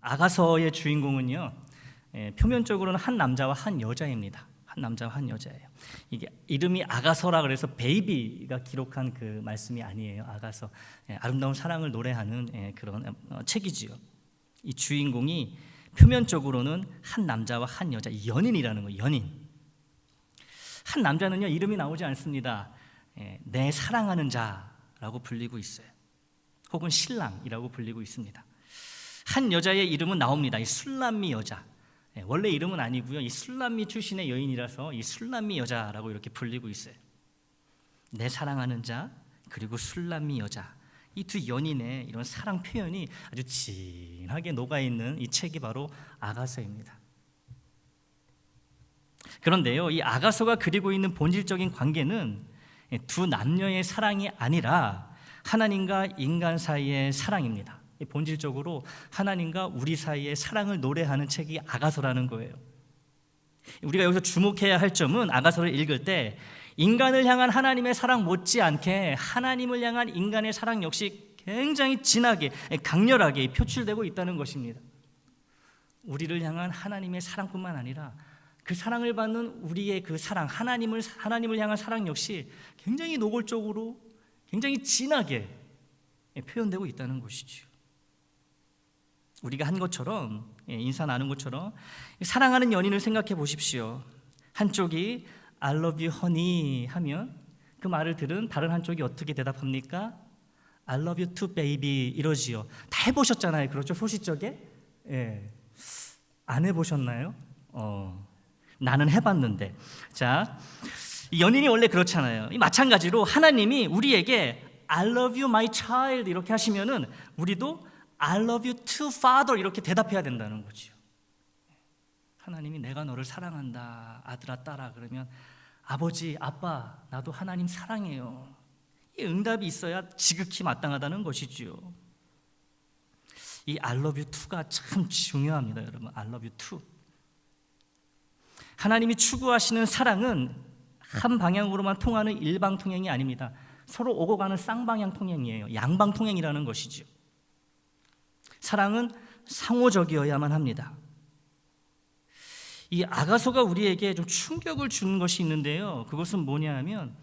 아가서의 주인공은요, 표면적으로는 한 남자와 한 여자입니다. 한 남자와 한 여자예요. 이게 이름이 아가서라 그래서 베이비가 기록한 그 말씀이 아니에요. 아가서, 아름다운 사랑을 노래하는 그런 책이지요. 이 주인공이 표면적으로는 한 남자와 한 여자, 연인이라는 거예요. 연인. 한 남자는요, 이름이 나오지 않습니다. 내 사랑하는 자라고 불리고 있어요. 혹은 신랑이라고 불리고 있습니다. 한 여자의 이름은 나옵니다. 이 술람미 여자. 원래 이름은 아니고요. 이 술람미 출신의 여인이라서 이 술람미 여자라고 이렇게 불리고 있어요. 내 사랑하는 자 그리고 술람미 여자. 이 두 연인의 이런 사랑 표현이 아주 진하게 녹아있는 이 책이 바로 아가서입니다. 그런데요, 이 아가서가 그리고 있는 본질적인 관계는 두 남녀의 사랑이 아니라 하나님과 인간 사이의 사랑입니다. 본질적으로 하나님과 우리 사이의 사랑을 노래하는 책이 아가서라는 거예요. 우리가 여기서 주목해야 할 점은 아가서를 읽을 때 인간을 향한 하나님의 사랑 못지않게 하나님을 향한 인간의 사랑 역시 굉장히 진하게 강렬하게 표출되고 있다는 것입니다. 우리를 향한 하나님의 사랑뿐만 아니라 그 사랑을 받는 우리의 그 사랑, 하나님을 향한 사랑 역시 굉장히 노골적으로 굉장히 진하게 표현되고 있다는 것이죠. 우리가 한 것처럼, 인사 나눈 것처럼 사랑하는 연인을 생각해 보십시오. 한쪽이 I love you honey 하면 그 말을 들은 다른 한쪽이 어떻게 대답합니까? I love you too baby 이러지요. 다 해보셨잖아요. 그렇죠? 소시적에? 안 해보셨나요? 나는 해봤는데. 자, 이 연인이 원래 그렇잖아요. 마찬가지로 하나님이 우리에게 I love you my child 이렇게 하시면은 우리도 I love you too father 이렇게 대답해야 된다는 거죠. 하나님이 내가 너를 사랑한다 아들아 딸아 그러면 아버지 아빠 나도 하나님 사랑해요. 이 응답이 있어야 지극히 마땅하다는 것이죠. 이 I love you too가 참 중요합니다. 여러분 I love you too. 하나님이 추구하시는 사랑은 한 방향으로만 통하는 일방통행이 아닙니다. 서로 오고 가는 쌍방향 통행이에요. 양방통행이라는 것이죠. 사랑은 상호적이어야만 합니다. 이 아가서가 우리에게 좀 충격을 주는 것이 있는데요. 그것은 뭐냐 하면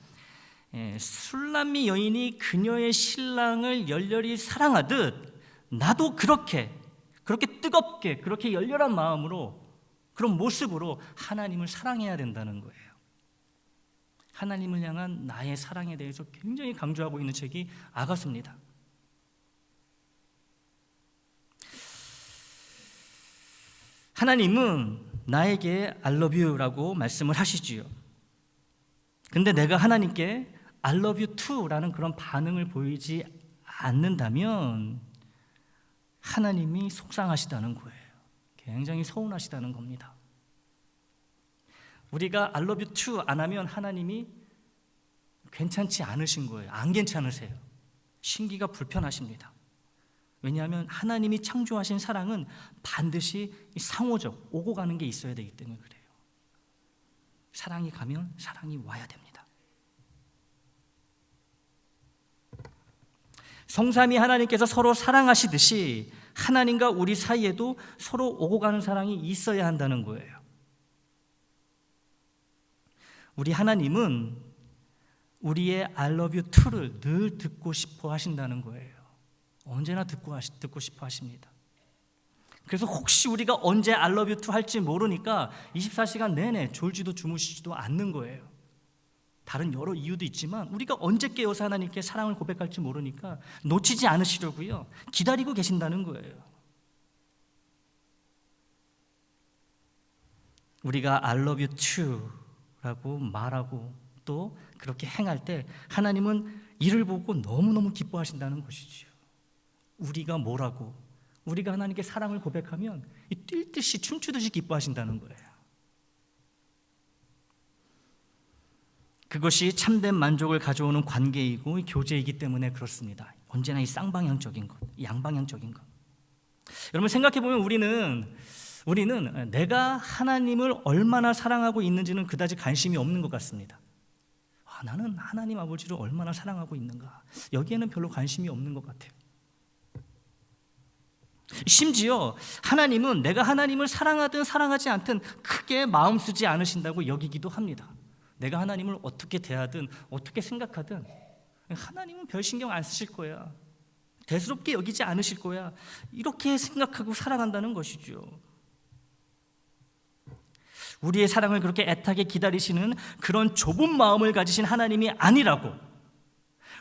술람미 여인이 그녀의 신랑을 열렬히 사랑하듯 나도 그렇게 뜨겁게 그렇게 열렬한 마음으로 그런 모습으로 하나님을 사랑해야 된다는 거예요. 하나님을 향한 나의 사랑에 대해서 굉장히 강조하고 있는 책이 아가서입니다. 하나님은 나에게 I love you라고 말씀을 하시지요. 근데 내가 하나님께 I love you too라는 그런 반응을 보이지 않는다면 하나님이 속상하시다는 거예요. 굉장히 서운하시다는 겁니다. 우리가 I love you too 안 하면 하나님이 괜찮지 않으신 거예요. 안 괜찮으세요. 신기가 불편하십니다. 왜냐하면 하나님이 창조하신 사랑은 반드시 상호적, 오고 가는 게 있어야 되기 때문에 그래요. 사랑이 가면 사랑이 와야 됩니다. 성삼위 하나님께서 서로 사랑하시듯이 하나님과 우리 사이에도 서로 오고 가는 사랑이 있어야 한다는 거예요. 우리 하나님은 우리의 I love you too를 늘 듣고 싶어 하신다는 거예요. 언제나 듣고 싶어 하십니다. 그래서 혹시 우리가 언제 I love you too 할지 모르니까 24시간 내내 졸지도 주무시지도 않는 거예요. 다른 여러 이유도 있지만 우리가 언제 깨어서 하나님께 사랑을 고백할지 모르니까 놓치지 않으시려고요. 기다리고 계신다는 거예요. 우리가 I love you too 라고 말하고 또 그렇게 행할 때 하나님은 이를 보고 너무너무 기뻐하신다는 것이죠. 우리가 뭐라고 우리가 하나님께 사랑을 고백하면 뛸 듯이 춤추듯이 기뻐하신다는 거예요. 그것이 참된 만족을 가져오는 관계이고 교제이기 때문에 그렇습니다. 언제나 이 쌍방향적인 것, 양방향적인 것. 여러분 생각해보면 우리는 내가 하나님을 얼마나 사랑하고 있는지는 그다지 관심이 없는 것 같습니다. 나는 하나님 아버지를 얼마나 사랑하고 있는가, 여기에는 별로 관심이 없는 것 같아요. 심지어 하나님은 내가 하나님을 사랑하든 사랑하지 않든 크게 마음 쓰지 않으신다고 여기기도 합니다. 내가 하나님을 어떻게 대하든 어떻게 생각하든 하나님은 별 신경 안 쓰실 거야. 대수롭게 여기지 않으실 거야. 이렇게 생각하고 살아간다는 것이죠. 우리의 사랑을 그렇게 애타게 기다리시는 그런 좁은 마음을 가지신 하나님이 아니라고,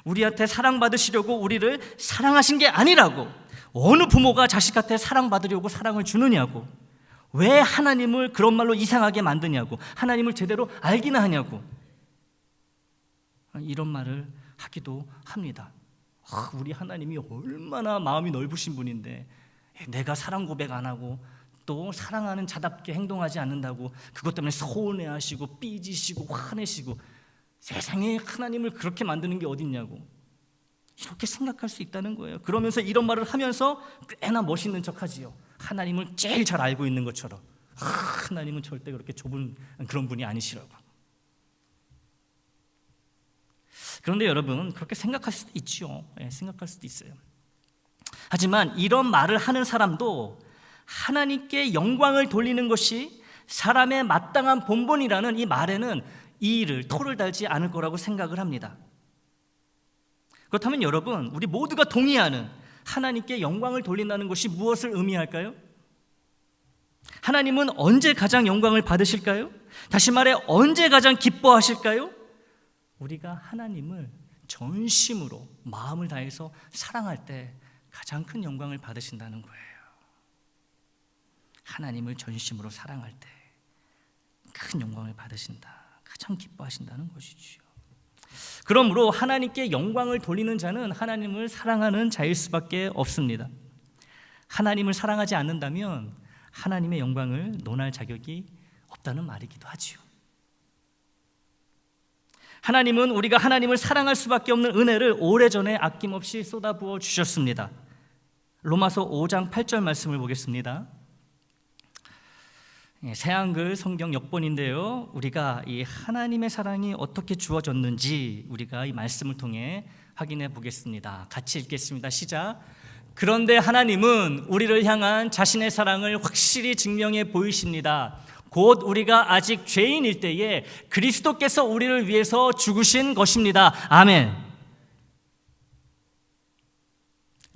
우리한테 사랑받으시려고 우리를 사랑하신 게 아니라고, 어느 부모가 자식한테 사랑받으려고 사랑을 주느냐고, 왜 하나님을 그런 말로 이상하게 만드냐고, 하나님을 제대로 알기나 하냐고, 이런 말을 하기도 합니다. 우리 하나님이 얼마나 마음이 넓으신 분인데 내가 사랑 고백 안 하고 또 사랑하는 자답게 행동하지 않는다고 그것 때문에 서운해하시고 삐지시고 화내시고, 세상에 하나님을 그렇게 만드는 게 어딨냐고 이렇게 생각할 수 있다는 거예요. 그러면서 이런 말을 하면서 꽤나 멋있는 척하지요. 하나님을 제일 잘 알고 있는 것처럼. 하나님은 절대 그렇게 좁은 그런 분이 아니시라고. 그런데 여러분, 그렇게 생각할 수도 있죠. 생각할 수도 있어요. 하지만 이런 말을 하는 사람도 하나님께 영광을 돌리는 것이 사람의 마땅한 본분이라는 이 말에는 이의를, 토를 달지 않을 거라고 생각을 합니다. 그렇다면 여러분, 우리 모두가 동의하는 하나님께 영광을 돌린다는 것이 무엇을 의미할까요? 하나님은 언제 가장 영광을 받으실까요? 다시 말해, 언제 가장 기뻐하실까요? 우리가 하나님을 전심으로 마음을 다해서 사랑할 때 가장 큰 영광을 받으신다는 거예요. 하나님을 전심으로 사랑할 때 큰 영광을 받으신다, 가장 기뻐하신다는 것이지요. 그러므로 하나님께 영광을 돌리는 자는 하나님을 사랑하는 자일 수밖에 없습니다. 하나님을 사랑하지 않는다면 하나님의 영광을 논할 자격이 없다는 말이기도 하지요. 하나님은 우리가 하나님을 사랑할 수밖에 없는 은혜를 오래전에 아낌없이 쏟아부어 주셨습니다. 로마서 5장 8절 말씀을 보겠습니다. 새한글 성경 역본인데요, 우리가 이 하나님의 사랑이 어떻게 주어졌는지 우리가 이 말씀을 통해 확인해 보겠습니다. 같이 읽겠습니다. 시작. 그런데 하나님은 우리를 향한 자신의 사랑을 확실히 증명해 보이십니다. 곧 우리가 아직 죄인일 때에 그리스도께서 우리를 위해서 죽으신 것입니다. 아멘.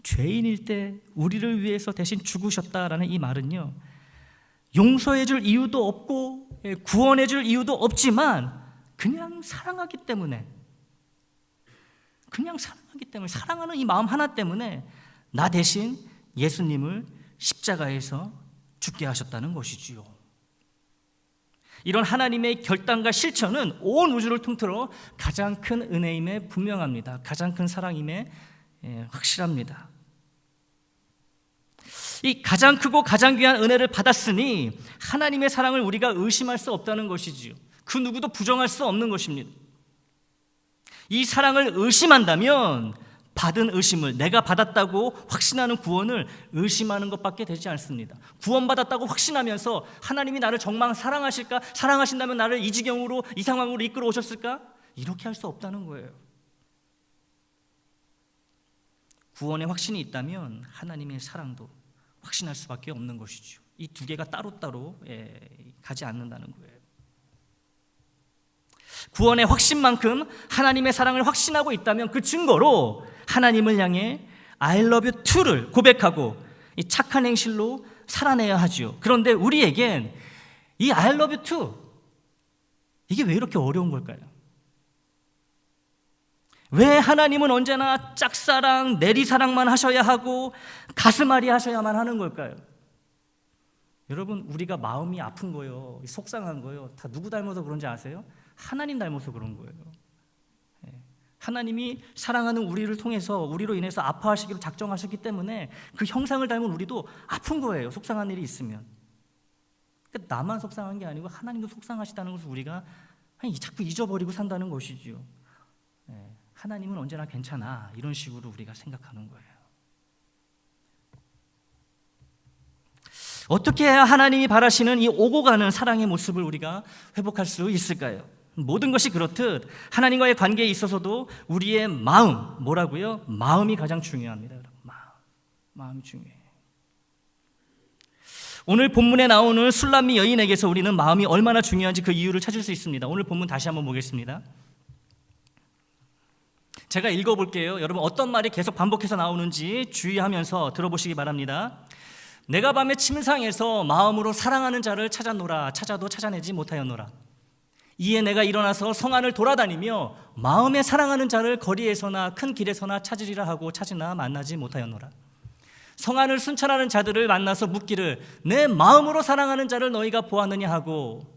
죄인일 때 우리를 위해서 대신 죽으셨다라는 이 말은요, 용서해 줄 이유도 없고 구원해 줄 이유도 없지만 그냥 사랑하기 때문에, 사랑하는 이 마음 하나 때문에 나 대신 예수님을 십자가에서 죽게 하셨다는 것이지요. 이런 하나님의 결단과 실천은 온 우주를 통틀어 가장 큰 은혜임에 분명합니다. 가장 큰 사랑임에 확실합니다. 이 가장 크고 가장 귀한 은혜를 받았으니 하나님의 사랑을 우리가 의심할 수 없다는 것이지요. 그 누구도 부정할 수 없는 것입니다. 이 사랑을 의심한다면 받은 의심을, 내가 받았다고 확신하는 구원을 의심하는 것밖에 되지 않습니다. 구원받았다고 확신하면서 하나님이 나를 정말 사랑하실까? 사랑하신다면 나를 이 지경으로, 이 상황으로 이끌어 오셨을까? 이렇게 할 수 없다는 거예요. 구원의 확신이 있다면 하나님의 사랑도 확신할 수밖에 없는 것이죠. 이 두 개가 따로따로 가지 않는다는 거예요. 구원의 확신만큼 하나님의 사랑을 확신하고 있다면 그 증거로 하나님을 향해 I love you to를 고백하고 이 착한 행실로 살아내야 하죠. 그런데 우리에겐 이 I love you to, 이게 왜 이렇게 어려운 걸까요? 왜 하나님은 언제나 짝사랑, 내리사랑만 하셔야 하고 가슴앓이 하셔야만 하는 걸까요? 여러분, 우리가 마음이 아픈 거예요, 속상한 거예요, 다 누구 닮아서 그런지 아세요? 하나님 닮아서 그런 거예요. 하나님이 사랑하는 우리를 통해서 우리로 인해서 아파하시기로 작정하셨기 때문에 그 형상을 닮은 우리도 아픈 거예요, 속상한 일이 있으면. 그러니까 나만 속상한 게 아니고 하나님도 속상하시다는 것을 우리가 자꾸 잊어버리고 산다는 것이지요. 하나님은 언제나 괜찮아, 이런 식으로 우리가 생각하는 거예요. 어떻게 해야 하나님이 바라시는 이 오고 가는 사랑의 모습을 우리가 회복할 수 있을까요? 모든 것이 그렇듯 하나님과의 관계에 있어서도 우리의 마음, 뭐라고요? 마음이 가장 중요합니다. 마음이 중요해요. 오늘 본문에 나오는 술람미 여인에게서 우리는 마음이 얼마나 중요한지 그 이유를 찾을 수 있습니다. 오늘 본문 다시 한번 보겠습니다. 제가 읽어볼게요. 여러분 어떤 말이 계속 반복해서 나오는지 주의하면서 들어보시기 바랍니다. 내가 밤에 침상에서 마음으로 사랑하는 자를 찾았노라. 찾아도 찾아내지 못하였노라. 이에 내가 일어나서 성 안을 돌아다니며 마음에 사랑하는 자를 거리에서나 큰 길에서나 찾으리라 하고 찾으나 만나지 못하였노라. 성 안을 순찰하는 자들을 만나서 묻기를 내 마음으로 사랑하는 자를 너희가 보았느냐 하고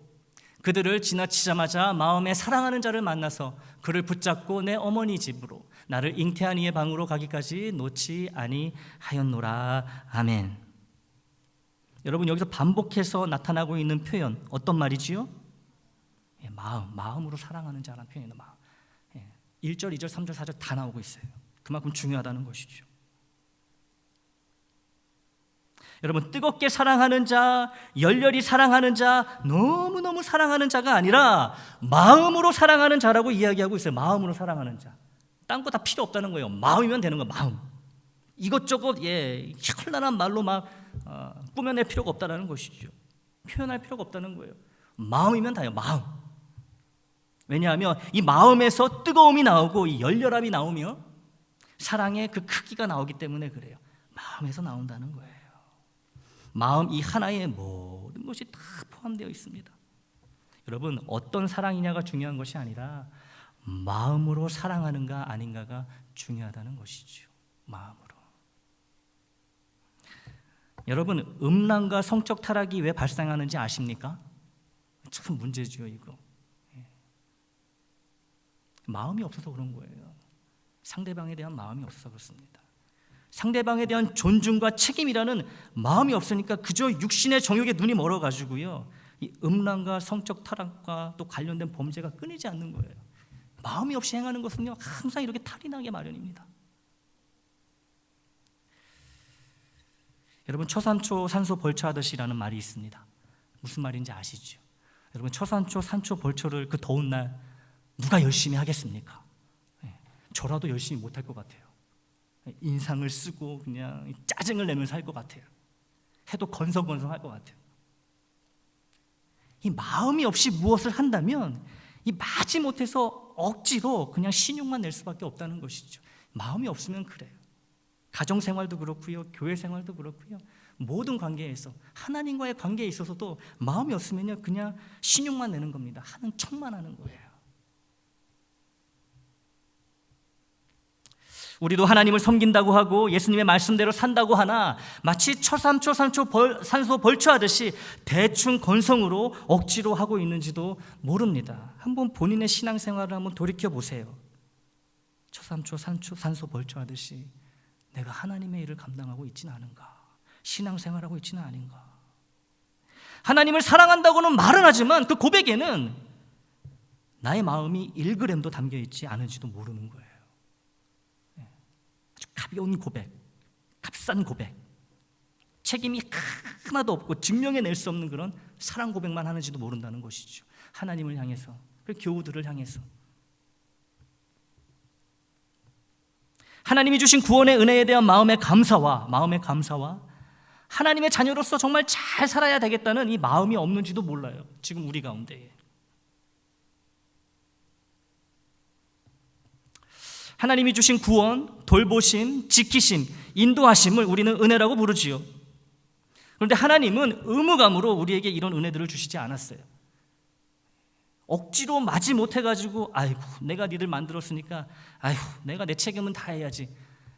그들을 지나치자마자 마음에 사랑하는 자를 만나서 그를 붙잡고 내 어머니 집으로 나를 잉태한 이의 방으로 가기까지 놓지 아니하였노라. 아멘. 여러분 여기서 반복해서 나타나고 있는 표현 어떤 말이지요? 마음으로 사랑하는 자라는 표현이에요. 마음. 1절, 2절, 3절, 4절 다 나오고 있어요. 그만큼 중요하다는 것이죠. 여러분 뜨겁게 사랑하는 자, 열렬히 사랑하는 자, 너무너무 사랑하는 자가 아니라 마음으로 사랑하는 자라고 이야기하고 있어요. 마음으로 사랑하는 자. 딴 거 다 필요 없다는 거예요. 마음이면 되는 거예요. 마음. 이것저것 현란한 말로 막 꾸며낼 필요가 없다는 것이죠. 표현할 필요가 없다는 거예요. 마음이면 다예요. 마음. 왜냐하면 이 마음에서 뜨거움이 나오고 이 열렬함이 나오며 사랑의 그 크기가 나오기 때문에 그래요. 마음에서 나온다는 거예요. 마음 이 하나에 모든 것이 다 포함되어 있습니다. 여러분 어떤 사랑이냐가 중요한 것이 아니라 마음으로 사랑하는가 아닌가가 중요하다는 것이죠. 마음으로. 여러분 음란과 성적 타락이 왜 발생하는지 아십니까? 참 문제죠 이거. 마음이 없어서 그런 거예요. 상대방에 대한 마음이 없어서 그렇습니다. 상대방에 대한 존중과 책임이라는 마음이 없으니까 그저 육신의 정욕에 눈이 멀어가지고요 이 음란과 성적 타락과 또 관련된 범죄가 끊이지 않는 거예요. 마음이 없이 행하는 것은요 항상 이렇게 탈이 나게 마련입니다. 여러분 초산초 산소 벌초하듯이라는 말이 있습니다. 무슨 말인지 아시죠? 여러분 초산초 산초 벌초를 그 더운 날 누가 열심히 하겠습니까? 저라도 열심히 못할 것 같아요. 인상을 쓰고 그냥 짜증을 내면서 할 것 같아요. 해도 건성건성할 것 같아요. 이 마음이 없이 무엇을 한다면 이 마지못해서 억지로 그냥 신용만 낼 수밖에 없다는 것이죠. 마음이 없으면 그래요. 가정생활도 그렇고요, 교회생활도 그렇고요, 모든 관계에서 하나님과의 관계에 있어서도 마음이 없으면요 그냥 신용만 내는 겁니다. 하는 척만 하는 거예요. 우리도 하나님을 섬긴다고 하고 예수님의 말씀대로 산다고 하나 마치 초산초 산소 벌초하듯이 대충 건성으로 억지로 하고 있는지도 모릅니다. 한번 본인의 신앙생활을 한번 돌이켜보세요. 초산초 산소 벌초하듯이 내가 하나님의 일을 감당하고 있지는 않은가? 신앙생활하고 있지는 않은가? 하나님을 사랑한다고는 말은 하지만 그 고백에는 나의 마음이 1g도 담겨있지 않은지도 모르는 거예요. 아주 가벼운 고백, 값싼 고백, 책임이 하나도 없고 증명해낼 수 없는 그런 사랑 고백만 하는지도 모른다는 것이죠. 하나님을 향해서, 그 교우들을 향해서. 하나님이 주신 구원의 은혜에 대한 마음의 감사와 하나님의 자녀로서 정말 잘 살아야 되겠다는 이 마음이 없는지도 몰라요. 지금 우리 가운데에. 하나님이 주신 구원, 돌보심, 지키심, 인도하심을 우리는 은혜라고 부르지요. 그런데 하나님은 의무감으로 우리에게 이런 은혜들을 주시지 않았어요. 억지로 마지 못해가지고 아이고 내가 니들 만들었으니까 아이고 내가 내 책임은 다 해야지,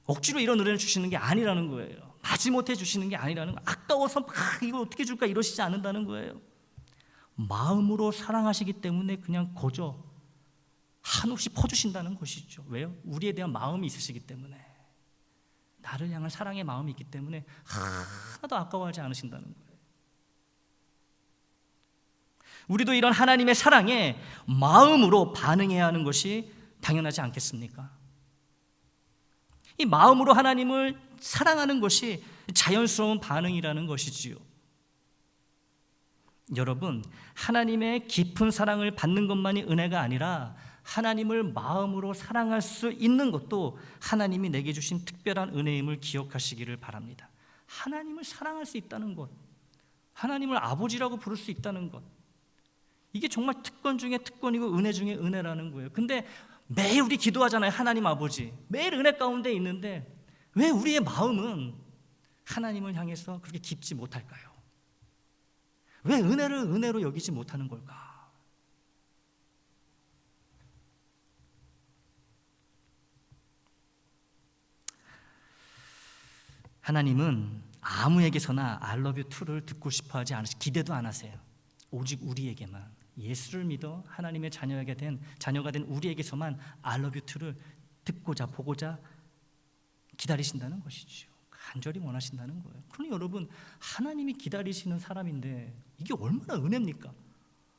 억지로 이런 은혜를 주시는 게 아니라는 거예요. 마지 못해 주시는 게 아니라는 거예요. 아까워서 이거 어떻게 줄까 이러시지 않는다는 거예요. 마음으로 사랑하시기 때문에 그냥 거저 한없이 퍼주신다는 것이죠. 왜요? 우리에 대한 마음이 있으시기 때문에, 나를 향한 사랑의 마음이 있기 때문에 하나도 아까워하지 않으신다는 거예요. 우리도 이런 하나님의 사랑에 마음으로 반응해야 하는 것이 당연하지 않겠습니까? 이 마음으로 하나님을 사랑하는 것이 자연스러운 반응이라는 것이지요. 여러분, 하나님의 깊은 사랑을 받는 것만이 은혜가 아니라 하나님을 마음으로 사랑할 수 있는 것도 하나님이 내게 주신 특별한 은혜임을 기억하시기를 바랍니다. 하나님을 사랑할 수 있다는 것, 하나님을 아버지라고 부를 수 있다는 것, 이게 정말 특권 중에 특권이고 은혜 중에 은혜라는 거예요. 근데 매일 우리 기도하잖아요. 하나님 아버지, 매일 은혜 가운데 있는데 왜 우리의 마음은 하나님을 향해서 그렇게 깊지 못할까요? 왜 은혜를 은혜로 여기지 못하는 걸까? 하나님은 아무에게서나 I love you to를 듣고 싶어 하지 않으시, 기대도 안 하세요. 오직 우리에게만, 예수를 믿어 하나님의 자녀가 된 우리에게서만 I love you to를 듣고자 보고자 기다리신다는 것이죠. 간절히 원하신다는 거예요. 그러니 여러분, 하나님이 기다리시는 사람인데 이게 얼마나 은혜입니까?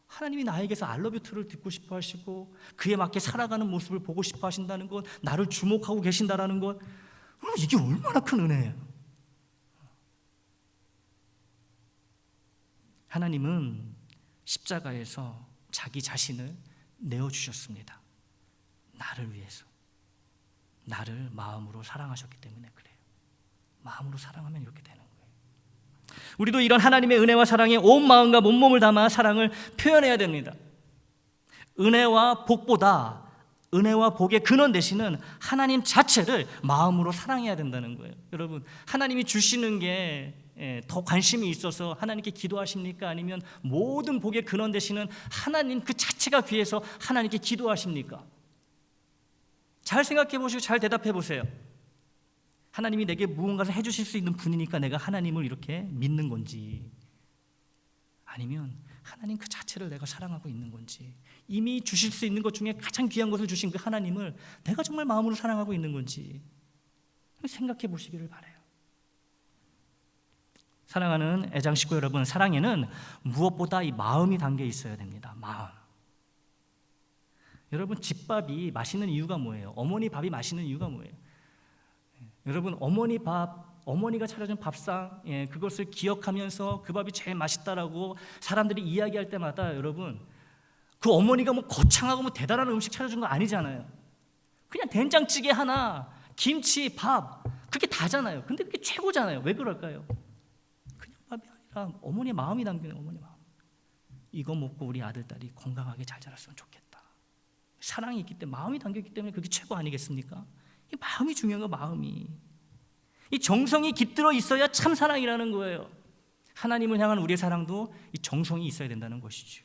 하나님이 나에게서 I love you to를 듣고 싶어 하시고 그에 맞게 살아가는 모습을 보고 싶어 하신다는 것, 나를 주목하고 계신다라는 것, 이게 얼마나 큰 은혜예요. 하나님은 십자가에서 자기 자신을 내어주셨습니다. 나를 위해서. 나를 마음으로 사랑하셨기 때문에 그래요. 마음으로 사랑하면 이렇게 되는 거예요. 우리도 이런 하나님의 은혜와 사랑에 온 마음과 온몸을 담아 사랑을 표현해야 됩니다. 은혜와 복보다 은혜와 복의 근원 되시는 하나님 자체를 마음으로 사랑해야 된다는 거예요. 여러분, 하나님이 주시는 게 더 관심이 있어서 하나님께 기도하십니까? 아니면 모든 복의 근원 되시는 하나님 그 자체가 귀해서 하나님께 기도하십니까? 잘 생각해 보시고 잘 대답해 보세요. 하나님이 내게 무언가를 해주실 수 있는 분이니까 내가 하나님을 이렇게 믿는 건지, 아니면 하나님 그 자체를 내가 사랑하고 있는 건지, 이미 주실 수 있는 것 중에 가장 귀한 것을 주신 그 하나님을 내가 정말 마음으로 사랑하고 있는 건지 생각해 보시기를 바라요. 사랑하는 애장 식구 여러분, 사랑에는 무엇보다 이 마음이 담겨 있어야 됩니다. 마음. 여러분, 집밥이 맛있는 이유가 뭐예요? 어머니 밥이 맛있는 이유가 뭐예요? 여러분, 어머니 밥, 어머니가 차려준 밥상, 그것을 기억하면서 그 밥이 제일 맛있다라고 사람들이 이야기할 때마다 여러분, 그 어머니가 뭐 거창하고 뭐 대단한 음식 차려준 거 아니잖아요. 그냥 된장찌개 하나, 김치, 밥, 그게 다잖아요. 근데 그게 최고잖아요. 왜 그럴까요? 그냥 밥이 아니라 어머니의 마음이 담기는, 어머니 마음. 이거 먹고 우리 아들, 딸이 건강하게 잘 자랐으면 좋겠다. 사랑이 있기 때문에, 마음이 담겼기 때문에 그게 최고 아니겠습니까? 이 마음이 중요한 거, 마음이. 이 정성이 깃들어 있어야 참 사랑이라는 거예요. 하나님을 향한 우리의 사랑도 이 정성이 있어야 된다는 것이죠.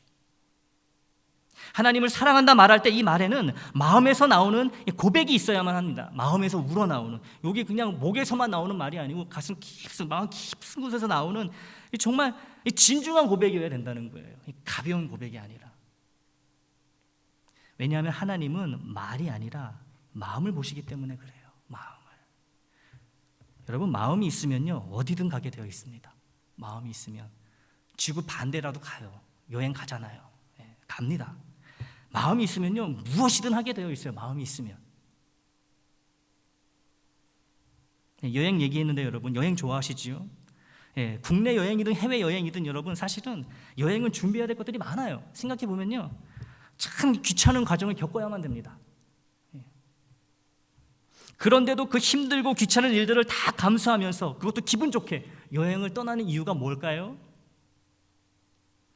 하나님을 사랑한다 말할 때 이 말에는 마음에서 나오는 고백이 있어야만 합니다. 마음에서 우러나오는, 여기 그냥 목에서만 나오는 말이 아니고 가슴 깊은, 마음 깊은 곳에서 나오는 정말 진중한 고백이어야 된다는 거예요. 가벼운 고백이 아니라. 왜냐하면 하나님은 말이 아니라 마음을 보시기 때문에 그래요. 마음을. 여러분, 마음이 있으면요 어디든 가게 되어 있습니다. 마음이 있으면 지구 반대라도 가요. 여행 가잖아요. 갑니다. 마음이 있으면요 무엇이든 하게 되어 있어요. 마음이 있으면. 여행 얘기했는데 여러분, 여행 좋아하시지요? 국내 여행이든 해외 여행이든 여러분, 사실은 여행은 준비해야 될 것들이 많아요. 생각해 보면요 참 귀찮은 과정을 겪어야만 됩니다. 그런데도 그 힘들고 귀찮은 일들을 다 감수하면서, 그것도 기분 좋게 여행을 떠나는 이유가 뭘까요?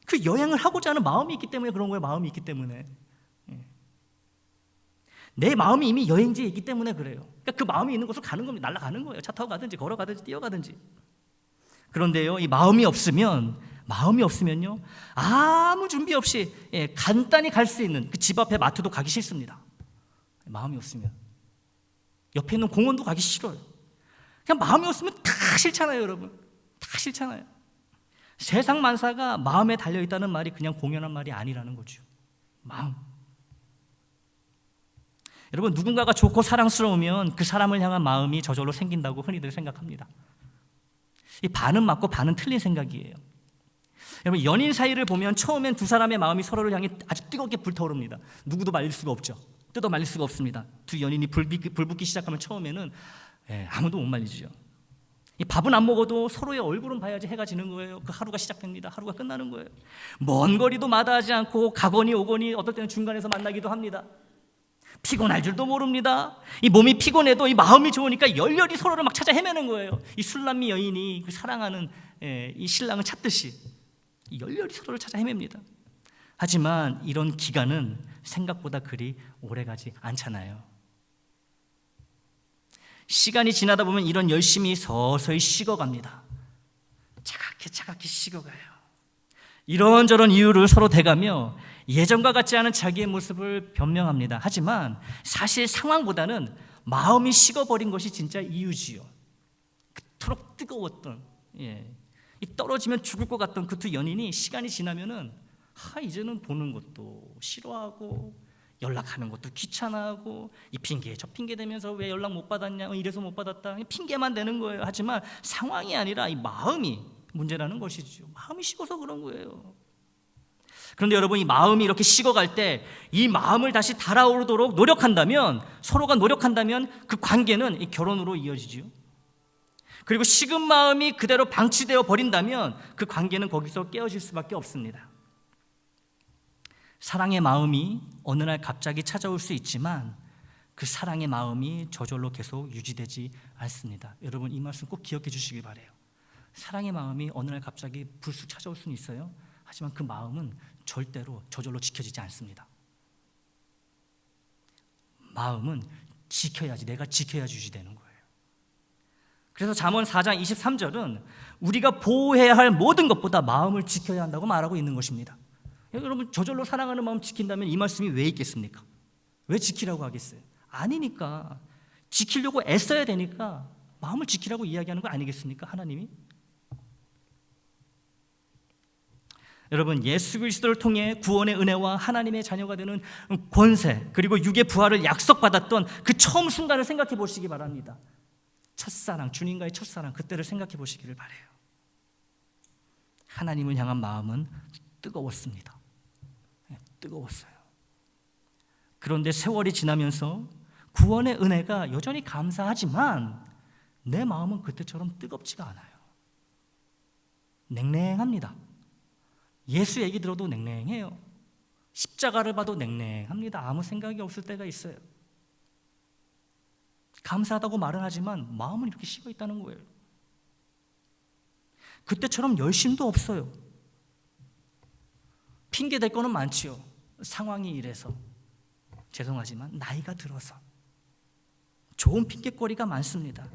그 여행을 하고자 하는 마음이 있기 때문에 그런 거예요. 마음이 있기 때문에. 내 마음이 이미 여행지에 있기 때문에 그래요. 그러니까 그 마음이 있는 곳을 가는 겁니다. 날아가는 거예요. 차 타고 가든지 걸어가든지 뛰어가든지. 그런데요, 이 마음이 없으면요 아무 준비 없이 간단히 갈 수 있는 그 집 앞에 마트도 가기 싫습니다. 마음이 없으면. 옆에 있는 공원도 가기 싫어요. 그냥 마음이 없으면 다 싫잖아요, 여러분. 다 싫잖아요. 세상 만사가 마음에 달려있다는 말이 그냥 공연한 말이 아니라는 거죠. 마음. 여러분, 누군가가 좋고 사랑스러우면 그 사람을 향한 마음이 저절로 생긴다고 흔히들 생각합니다. 이 반은 맞고 반은 틀린 생각이에요. 여러분, 연인 사이를 보면 처음엔 두 사람의 마음이 서로를 향해 아주 뜨겁게 불타오릅니다. 누구도 말릴 수가 없죠. 뜯어 말릴 수가 없습니다. 두 연인이 불붙기 시작하면 처음에는 아무도 못 말리죠. 이 밥은 안 먹어도 서로의 얼굴은 봐야지 해가 지는 거예요. 그 하루가 시작됩니다. 하루가 끝나는 거예요. 먼 거리도 마다하지 않고 가거니 오거니 어떨 때는 중간에서 만나기도 합니다. 피곤할 줄도 모릅니다. 이 몸이 피곤해도 이 마음이 좋으니까 열렬히 서로를 막 찾아 헤매는 거예요. 이 술남미 여인이 그 사랑하는 이 신랑을 찾듯이 열렬히 서로를 찾아 헤맵니다. 하지만 이런 기간은 생각보다 그리 오래가지 않잖아요. 시간이 지나다 보면 이런 열심이 서서히 식어갑니다. 차갑게 식어가요. 이런저런 이유를 서로 대가며 예전과 같지 않은 자기의 모습을 변명합니다. 하지만 사실 상황보다는 마음이 식어버린 것이 진짜 이유지요. 그토록 뜨거웠던, 이 떨어지면 죽을 것 같던 그 두 연인이 시간이 지나면은 이제는 보는 것도 싫어하고 연락하는 것도 귀찮아하고 이 핑계 저 핑계 대면서 왜 연락 못 받았냐, 이래서 못 받았다, 핑계만 대는 거예요. 하지만 상황이 아니라 이 마음이 문제라는 것이죠. 마음이 식어서 그런 거예요. 그런데 여러분, 이 마음이 이렇게 식어갈 때 이 마음을 다시 달아오르도록 노력한다면, 서로가 노력한다면 그 관계는 이 결혼으로 이어지죠. 그리고 식은 마음이 그대로 방치되어 버린다면 그 관계는 거기서 깨어질 수밖에 없습니다. 사랑의 마음이 어느 날 갑자기 찾아올 수 있지만 그 사랑의 마음이 저절로 계속 유지되지 않습니다. 여러분, 이 말씀 꼭 기억해 주시기 바라요. 사랑의 마음이 어느 날 갑자기 불쑥 찾아올 수는 있어요. 하지만 그 마음은 절대로 저절로 지켜지지 않습니다. 마음은 지켜야지, 내가 지켜야지 유지되는 거예요. 그래서 잠언 4장 23절은 우리가 보호해야 할 모든 것보다 마음을 지켜야 한다고 말하고 있는 것입니다. 여러분, 저절로 사랑하는 마음 지킨다면 이 말씀이 왜 있겠습니까? 왜 지키라고 하겠어요? 아니니까. 지키려고 애써야 되니까 마음을 지키라고 이야기하는 거 아니겠습니까? 하나님이. 여러분, 예수 그리스도를 통해 구원의 은혜와 하나님의 자녀가 되는 권세, 그리고 육의 부활을 약속받았던 그 처음 순간을 생각해 보시기 바랍니다. 첫사랑, 주님과의 첫사랑, 그때를 생각해 보시기를 바라요. 하나님을 향한 마음은 뜨거웠습니다. 뜨거웠어요. 그런데 세월이 지나면서 구원의 은혜가 여전히 감사하지만 내 마음은 그때처럼 뜨겁지가 않아요. 냉랭합니다. 예수 얘기 들어도 냉랭해요. 십자가를 봐도 냉랭합니다. 아무 생각이 없을 때가 있어요. 감사하다고 말은 하지만 마음은 이렇게 식어 있다는 거예요. 그때처럼 열심도 없어요. 핑계 댈 거는 많지요. 상황이 이래서, 죄송하지만 나이가 들어서, 좋은 핑계거리가 많습니다.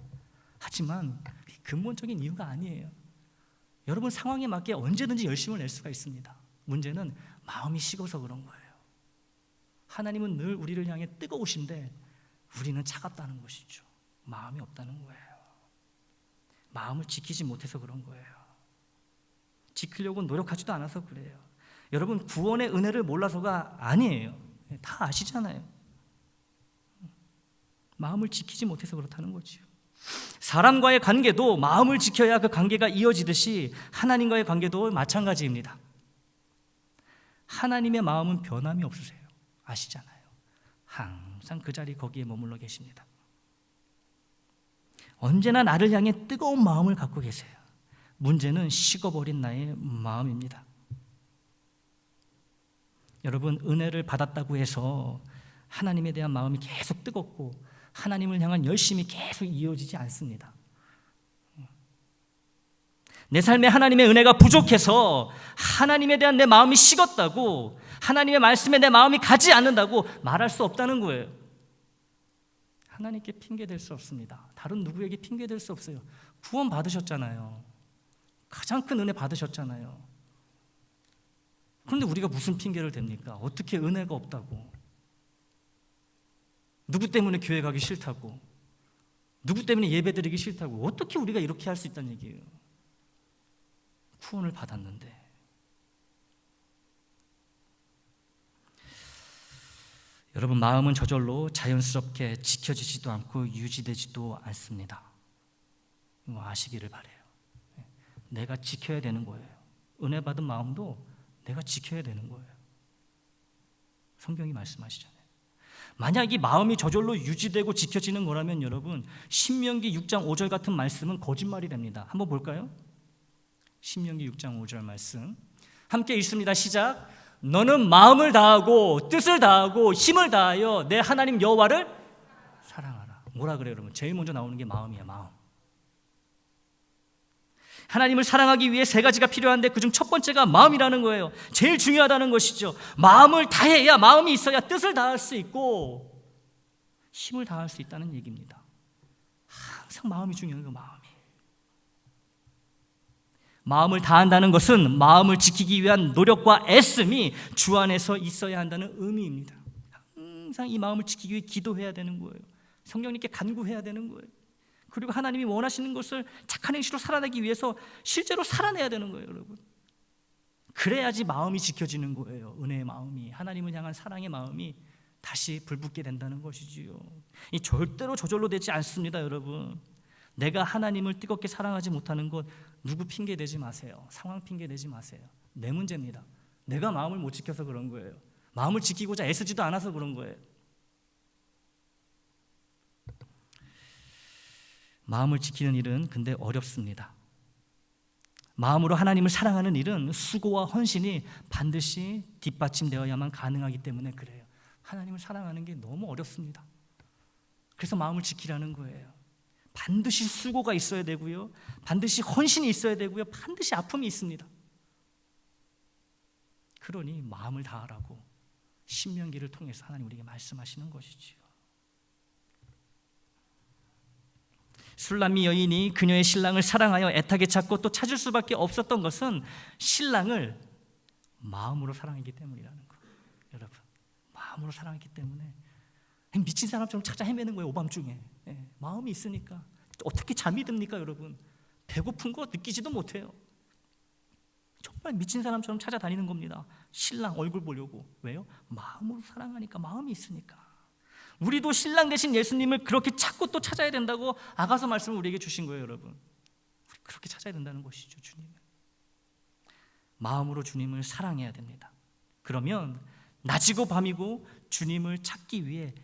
하지만 근본적인 이유가 아니에요. 여러분, 상황에 맞게 언제든지 열심을 낼 수가 있습니다. 문제는 마음이 식어서 그런 거예요. 하나님은 늘 우리를 향해 뜨거우신데 우리는 차갑다는 것이죠. 마음이 없다는 거예요. 마음을 지키지 못해서 그런 거예요. 지키려고 노력하지도 않아서 그래요. 여러분, 구원의 은혜를 몰라서가 아니에요. 다 아시잖아요. 마음을 지키지 못해서 그렇다는 거죠. 사람과의 관계도 마음을 지켜야 그 관계가 이어지듯이 하나님과의 관계도 마찬가지입니다. 하나님의 마음은 변함이 없으세요. 아시잖아요. 항상 그 자리 거기에 머물러 계십니다. 언제나 나를 향해 뜨거운 마음을 갖고 계세요. 문제는 식어버린 나의 마음입니다. 여러분, 은혜를 받았다고 해서 하나님에 대한 마음이 계속 뜨겁고 하나님을 향한 열심이 계속 이어지지 않습니다. 내 삶에 하나님의 은혜가 부족해서 하나님에 대한 내 마음이 식었다고, 하나님의 말씀에 내 마음이 가지 않는다고 말할 수 없다는 거예요. 하나님께 핑계댈 수 없습니다. 다른 누구에게 핑계댈 수 없어요. 구원 받으셨잖아요. 가장 큰 은혜 받으셨잖아요. 그런데 우리가 무슨 핑계를 댑니까? 어떻게 은혜가 없다고, 누구 때문에 교회 가기 싫다고, 누구 때문에 예배 드리기 싫다고, 어떻게 우리가 이렇게 할 수 있다는 얘기예요. 구원을 받았는데. 여러분, 마음은 저절로 자연스럽게 지켜지지도 않고 유지되지도 않습니다. 이거 아시기를 바라요. 내가 지켜야 되는 거예요. 은혜 받은 마음도 내가 지켜야 되는 거예요. 성경이 말씀하시잖아요. 만약 이 마음이 저절로 유지되고 지켜지는 거라면 여러분, 신명기 6장 5절 같은 말씀은 거짓말이 됩니다. 한번 볼까요? 신명기 6장 5절 말씀 함께 읽습니다. 시작. 너는 마음을 다하고 뜻을 다하고 힘을 다하여 내 하나님 여호와를 사랑하라. 뭐라 그래요, 여러분? 제일 먼저 나오는 게 마음이에요. 마음. 하나님을 사랑하기 위해 세 가지가 필요한데 그중 첫 번째가 마음이라는 거예요. 제일 중요하다는 것이죠. 마음을 다해야, 마음이 있어야 뜻을 다할 수 있고 힘을 다할 수 있다는 얘기입니다. 항상 마음이 중요한 거, 마음을 다한다는 것은 마음을 지키기 위한 노력과 애씀이 주 안에서 있어야 한다는 의미입니다. 항상 이 마음을 지키기 위해 기도해야 되는 거예요. 성령님께 간구해야 되는 거예요. 그리고 하나님이 원하시는 것을 착한 행실로 살아내기 위해서 실제로 살아내야 되는 거예요, 여러분. 그래야지 마음이 지켜지는 거예요. 은혜의 마음이, 하나님을 향한 사랑의 마음이 다시 불붙게 된다는 것이지요. 이 절대로 저절로 되지 않습니다, 여러분. 내가 하나님을 뜨겁게 사랑하지 못하는 것 누구 핑계 대지 마세요. 상황 핑계 대지 마세요. 내 문제입니다. 내가 마음을 못 지켜서 그런 거예요. 마음을 지키고자 애쓰지도 않아서 그런 거예요. 마음을 지키는 일은 근데 어렵습니다. 마음으로 하나님을 사랑하는 일은 수고와 헌신이 반드시 뒷받침되어야만 가능하기 때문에 그래요. 하나님을 사랑하는 게 너무 어렵습니다. 그래서 마음을 지키라는 거예요. 반드시 수고가 있어야 되고요, 반드시 헌신이 있어야 되고요, 반드시 아픔이 있습니다. 그러니 마음을 다하라고 신명기를 통해서 하나님 우리에게 말씀하시는 것이지요. 술람미 여인이 그녀의 신랑을 사랑하여 애타게 찾고 또 찾을 수밖에 없었던 것은 신랑을 마음으로 사랑했기 때문이라는 거예요. 여러분, 마음으로 사랑했기 때문에 미친 사람처럼 찾아 헤매는 거예요. 오밤중에. 마음이 있으니까. 어떻게 잠이 듭니까, 여러분? 배고픈 거 느끼지도 못해요. 정말 미친 사람처럼 찾아다니는 겁니다. 신랑 얼굴 보려고. 왜요? 마음으로 사랑하니까, 마음이 있으니까. 우리도 신랑 대신 예수님을 그렇게 찾고 또 찾아야 된다고 아가서 말씀을 우리에게 주신 거예요, 여러분. 우리 그렇게 찾아야 된다는 것이죠, 주님을. 마음으로 주님을 사랑해야 됩니다. 그러면 낮이고 밤이고 주님을 찾기 위해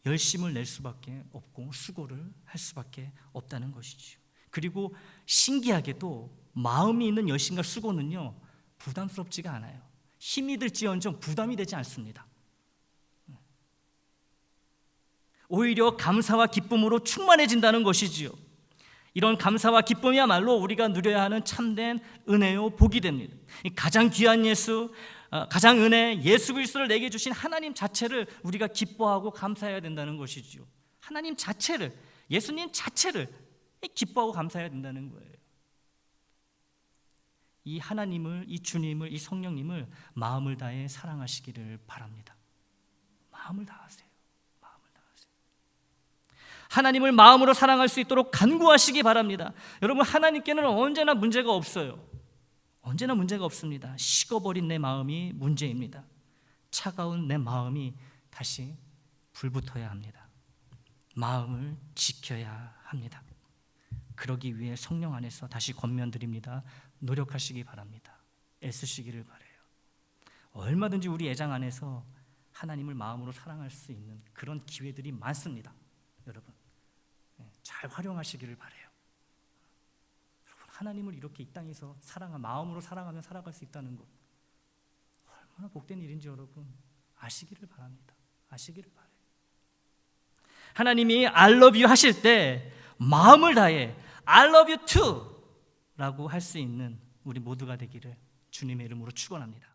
열심을 낼 수밖에 없고 수고를 할 수밖에 없다는 것이죠. 그리고 신기하게도 마음이 있는 열심과 수고는요, 부담스럽지가 않아요. 힘이 들지언정 부담이 되지 않습니다. 오히려 감사와 기쁨으로 충만해진다는 것이지요. 이런 감사와 기쁨이야말로 우리가 누려야 하는 참된 은혜요 복이 됩니다. 가장 귀한 예수, 가장 은혜, 예수 그리스도를 내게 주신 하나님 자체를 우리가 기뻐하고 감사해야 된다는 것이지요. 하나님 자체를, 예수님 자체를 기뻐하고 감사해야 된다는 거예요. 이 하나님을, 이 주님을, 이 성령님을 마음을 다해 사랑하시기를 바랍니다. 마음을 다하세요. 마음을 다하세요. 하나님을 마음으로 사랑할 수 있도록 간구하시기 바랍니다. 여러분, 하나님께는 언제나 문제가 없어요. 언제나 문제가 없습니다. 식어버린 내 마음이 문제입니다. 차가운 내 마음이 다시 불붙어야 합니다. 마음을 지켜야 합니다. 그러기 위해 성령 안에서 다시 권면드립니다. 노력하시기 바랍니다. 애쓰시기를 바라요. 얼마든지 우리 애장 안에서 하나님을 마음으로 사랑할 수 있는 그런 기회들이 많습니다. 여러분, 잘 활용하시기를 바라요. 하나님을 이렇게 이 땅에서 마음으로 사랑하며 살아갈 수 있다는 것, 얼마나 복된 일인지 여러분 아시기를 바랍니다. 아시기를 바라요. 하나님이 I love you 하실 때 마음을 다해 I love you too 라고 할 수 있는 우리 모두가 되기를 주님의 이름으로 축원합니다.